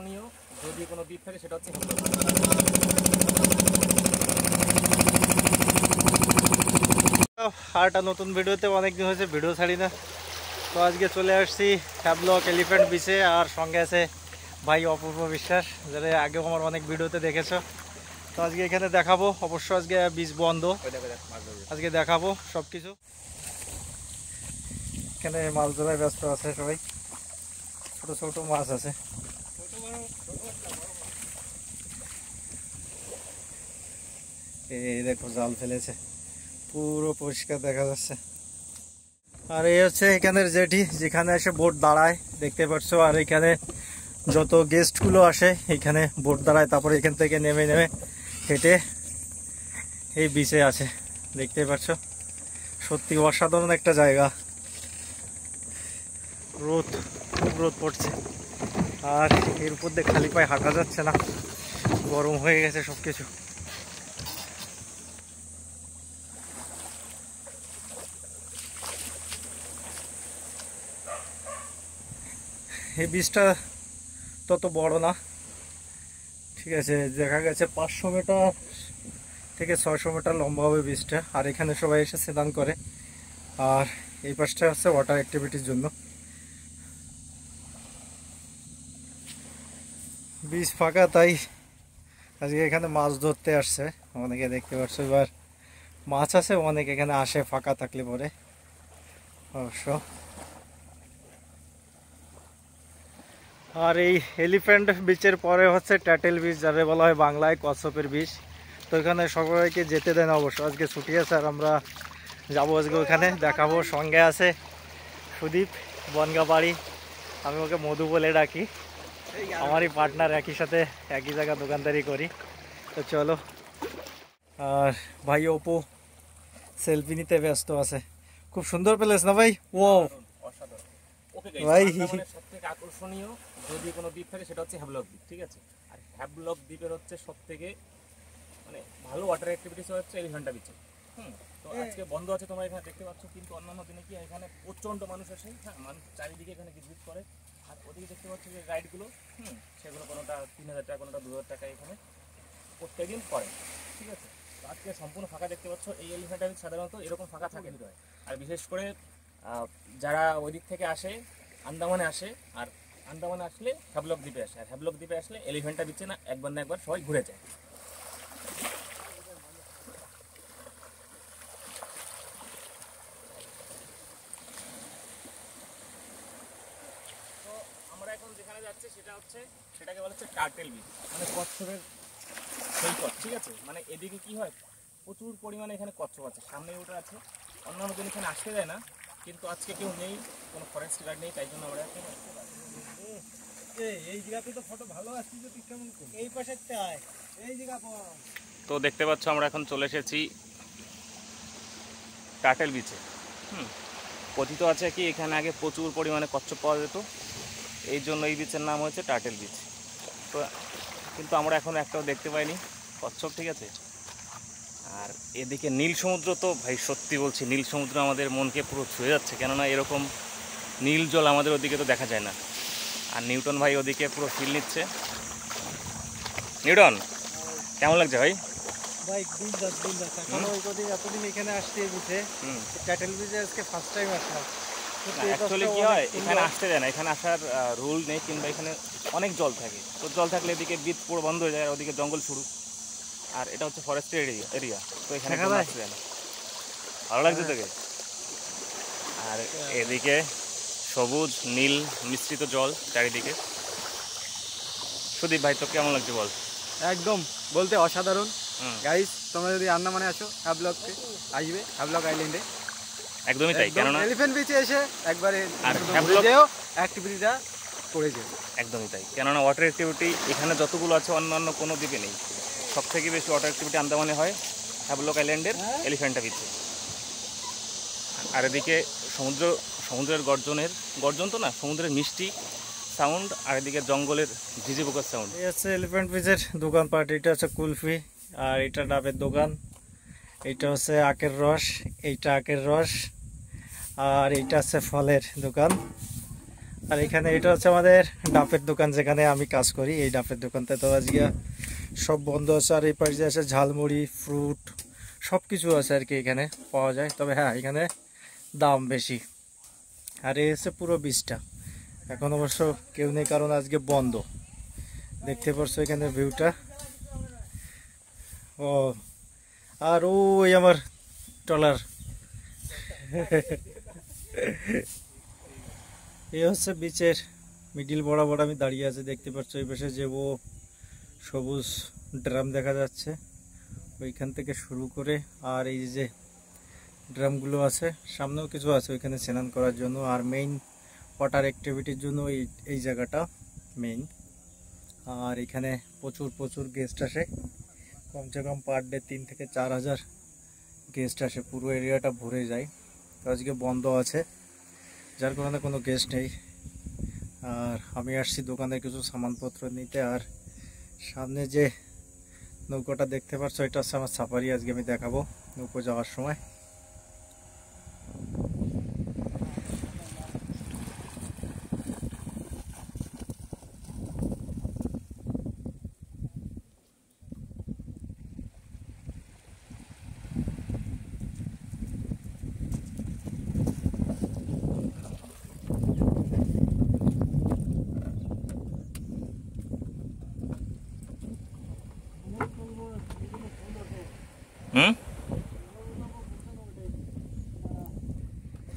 আকর্ষণীয় যদি কোনো দ্বীপ থাকে সেটা হচ্ছে আর একটা নতুন ভিডিওতে অনেকদিন হয়েছে ভিডিও ছাড়ি না, তো আজকে চলে আসছি হ্যাভলক এলিফ্যান্ট বিচে। আর সঙ্গে আছে ভাই অপূর্ব বিশ্বাস, যারা আগেও আমার অনেক ভিডিওতে দেখেছো। তো আজকে এখানে দেখাবো, অবশ্য আজকে বিচ বন্ধ, আজকে দেখাবো সব কিছু। এখানে মাছ ধরায় ব্যস্ত আছে সবাই, ছোট ছোট মাছ আছে। এই দেখো জাল ফেলেছে, পুরো পরিষ্কার দেখা যাচ্ছে। আর এই হচ্ছে এখানের জেটি, যেখানে এসে বোট দাঁড়ায় দেখতে পাচ্ছ। আর এখানে যত গেস্ট গুলো আসে এখানে বোট দাঁড়ায়, তারপরে এখান থেকে নেমে নেমে হেঁটে এই বিচে আছে দেখতে পাচ্ছ। সত্যি অসাধারণ একটা জায়গা। রোদ, খুব রোদ পড়ছে, আর এর উপর দিয়ে খালি পায়ে হাঁটা যাচ্ছে না, গরম হয়ে গেছে সবকিছু। এই বীজটা তত বড় না, ঠিক আছে, দেখা গেছে 500 মিটার থেকে 600 মিটার লম্বা হবে বীজটা। আর এখানে সবাই এসে স্নান করে, আর এই পাশটা হচ্ছে ওয়াটার অ্যাক্টিভিটির জন্য। বীজ ফাঁকা, তাই আজকে এখানে মাছ ধরতে আসছে অনেকে, দেখতে পাচ্ছ। এবার মাছ আছে অনেক, এখানে আসে ফাঁকা থাকলে পরে অবশ্য। আর এই এলিফ্যান্ট বিচের পরে হচ্ছে টার্টেল বিচ, যাদের বলা হয় বাংলায় কচ্ছপের বিচ। তো এখানে সবাইকে যেতে দেন অবশ্য, আজকে ছুটি আছে আর আমরা যাবো আজকে ওখানে, দেখাবো। সঙ্গে আছে সুদীপ বনগাবাড়ি, আমি ওকে মধু বলে ডাকি, আমারই পার্টনার, একই সাথে একই জায়গা দোকানদারি করি। তো চলো। আর ভাই অপু সেলফি নিতে ব্যস্ত আছে, খুব সুন্দর প্লেস না ভাই? ও ভাই সবথেকে আকর্ষণীয় যদি কোনো দ্বীপ থাকে সেটা হচ্ছে হ্যাভলক দ্বীপ, ঠিক আছে। আর হ্যাভলক দ্বীপের হচ্ছে সবথেকে মানে ভালো ওয়াটার অ্যাক্টিভিটিস হচ্ছে এলিফ্যান্টা বিচে। তো আজকে বন্ধ আছে, তোমরা এখানে দেখতে পাচ্ছ, কিন্তু অন্যান্য দিনে কি এখানে প্রচণ্ড মানুষ আসে। হ্যাঁ, মানুষ চারিদিকে এখানে ভিজিট করে। আর ওদিকে দেখতে পাচ্ছ যে রাইডগুলো, সেগুলো কোনোটা 3000 টাকা, কোনোটা 2000 টাকা এখানে প্রত্যেকদিন করে, ঠিক আছে। তো আজকে সম্পূর্ণ ফাঁকা দেখতে পাচ্ছ। এই এলিফ্যান্টা বিচ সাধারণত এরকম ফাঁকা থাকে, আর বিশেষ করে যারা ওই দিক থেকে আসে, আন্দামানে আসে, আর আন্দামানে আসলে হ্যাভলক দ্বীপে আসে, আর হ্যাভলক দ্বীপে আসলে এলিফ্যান্টা বিচে না একবার না একবার সবাই ঘুরে যায়। তো আমরা এখন যেখানে যাচ্ছি সেটাকে বলা হচ্ছে টার্টেল বিচ, মানে কচ্ছপের সৈকত, ঠিক আছে। মানে এদিকে কি হয়, প্রচুর পরিমাণে এখানে কচ্ছপ আছে, সামনে ওটা আছে। অন্যান্য দিন এখানে আসতে দেয় না, কিন্তু আজকে কেউ নেই, কোনো ফরেস্ট গার্ড নেই, তাই জন্য আমরা এখানে আসতে পারি। এই জায়গাতে তো ফটো ভালো আসছে, যদি কেমন এই পাশে এই জায়গা। তো দেখতে পাচ্ছ আমরা এখন চলে এসেছি টার্টেল বিচে। কথিত আছে কি এখানে আগে প্রচুর পরিমাণে কচ্ছপ পাওয়া যেত, এই জন্য এই বিচের নাম হয়েছে টার্টেল বিচ। তো কিন্তু আমরা এখন একটাও দেখতে পাইনি কচ্ছপ, ঠিক আছে। আর এদিকে নীল সমুদ্র, তো ভাই সত্যি বলছি নীল সমুদ্র আমাদের মনকে পুরো ছুঁয়ে যাচ্ছে, কেননা এরকম নীল জল আমাদের ওদিকে তো দেখা যায় না। আর নিউটন ভাই ওদিকে পুরো ফিল নিচ্ছে। নিউটন, কেমন লাগছে ভাই? ভাই এতদিন এখানে আসছি এই বিচে, টার্টেল বিচে আজকে ফার্স্ট টাইম আসলাম। অ্যাকচুয়ালি কি হয়, এখানে আসতে দেয় না, এখানে আসার রুল নেই, কিংবা এখানে অনেক জল থাকে। তো জল থাকলে এদিকে বিচ পুরো বন্ধ হয়ে যায়, আর ওদিকে জঙ্গল শুরু, আর এটা হচ্ছে ফরেস্টের এরিয়া, তো এখানে আসতে দেয় না। ভালো লাগছে তোকে? আর এদিকে সবুজ নীল মিশ্রিত জল চারিদিকে। সুদীপ ভাই, তো কেমন লাগছে বল? একদম বলতে অসাধারণ। গাইস, তোমরা যদি আন্দামানে আসো হ্যাভলকে আসবে, হ্যাভলক আইল্যান্ডে। একদমই তাই, কেননা এলিফ্যান্ট বিচে এসে একবারে আর হ্যাভলক অ্যাক্টিভিটিটা করে যাও। একদমই তাই, কেননা ওয়াটার অ্যাক্টিভিটি এখানে যতগুলো আছে অন্যান্য কোনো দ্বীপে নেই। সব থেকে বেশি ওয়াটার অ্যাক্টিভিটি আন্দামানে হয় হ্যাভলক আইল্যান্ডের এলিফ্যান্টা বিচে। আর এদিকে সমুদ্রের গর্জন তো না, সমুদ্রের মিষ্টি সাউন্ড, আর এদিকে জঙ্গলের ঝিঝি পোকার সাউন্ড। এই হচ্ছে এলিফ্যান্ট বিচের দোকানপাট, এটা হচ্ছে কুলফি, আর এটা ডাবের দোকান, এইটা হচ্ছে আখের রস, এইটা আখের রস, আর এইটা হচ্ছে ফলের দোকান। আর এখানে এটা হচ্ছে আমাদের ডাবের দোকান, যেখানে আমি কাজ করি। এই ডাবের দোকানটা তো আজকে সব বন্ধ আছে। আর এই পাশে আছে ঝালমুড়ি, ফ্রুট, সব কিছু আছে আর কি এখানে পাওয়া যায়। তবে হ্যাঁ, এখানে দাম বেশি। আর এই হচ্ছে পুরো বীজটা। এখন অবশ্য কেউ নেই, কারণ আজকে বন্ধ। দেখতে পাচ্ছ এখানে ভিউটা। ও, আর ওই আমার ট্রলার। এই হচ্ছে বিচের মিডিল বরাবর আমি দাঁড়িয়ে আছি। দেখতে পাচ্ছ এই পাশে যে ও সবুজ ড্রাম দেখা যাচ্ছে, ওইখান থেকে শুরু করে আর এই যে ড্রামগুলো আছে, সামনেও কিছু আছে ওইখানে স্নান করার জন্য। আর মেইন ওয়াটার অ্যাক্টিভিটির জন্য এই জায়গাটা মেইন। আর এখানে প্রচুর প্রচুর গেস্ট আসে, কমসে কম পার ডে 3 থেকে 4,000 গেস্ট আসে। পুরো এরিয়াটা ভরে যায়। তো আজকে বন্ধ আছে, যার কারণে কোনো গেস্ট নেই। আর আমি আসছি দোকানে কিছু সামানপত্র নিতে। আর সামনে যে নৌকাটা দেখতে পাচ্ছ, এটা হচ্ছে আমার সাফারি। আজকে আমি দেখাবো নৌকো যাওয়ার সময়।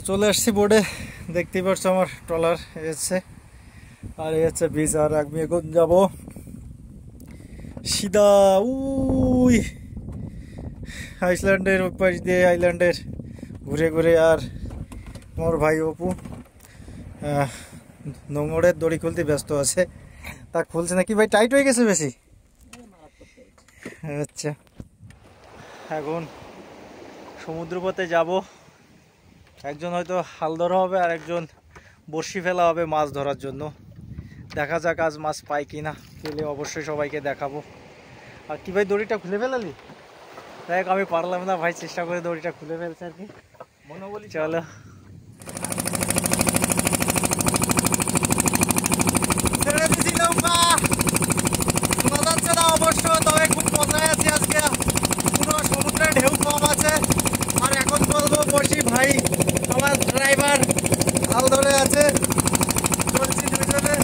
চলে আসছি বোর্ডে, দেখতেই পাচ্ছ আমার ট্রলার এসছে। আর এই হচ্ছে বীজ। আর আমি এখন যাবো সিধা উই আইসল্যান্ডের ওই পাশ দিয়ে, আইল্যান্ডের ঘুরে ঘুরে। আর আমার ভাই অপু নোংরের দড়ি খুলতে ব্যস্ত আছে। তা খুলছে নাকি ভাই? টাইট হয়ে গেছে বেশি? আচ্ছা, এখন সমুদ্রপথে যাব। একজন হয়তো হাল ধরা হবে, আর একজন বড়শি ফেলা হবে মাছ ধরার জন্য। দেখা যাক আজ মাছ পাই কিনা, পেলে অবশ্যই সবাইকে দেখাবো। আর কি ভাই, দড়িটা খুলে ফেলালি? দেখ, আমি পারলাম না ভাই, চেষ্টা করে দড়িটা খুলে ফেলছে আর কি। মনোবলী চলো। শোনা যাচ্ছে না অবশ্য, তবে খুব মজায় আছি আজকে। পুরো সমুদ্রে ঢেউ কম আছে। আর এখন বলবো বসি ভাই, আমার ড্রাইভার হাল ধরে আছে। চলছি দুজনে।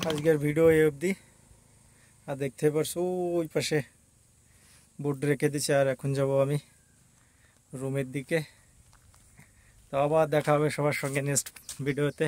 আজকের ভিডিও এই অবধি। আর দেখতে পারছো ওই পাশে বোর্ড রেখে দিচ্ছে। আর এখন যাব আমি রুমের দিকে। তো আবার দেখা হবে সবার সঙ্গে নেক্সট ভিডিওতে।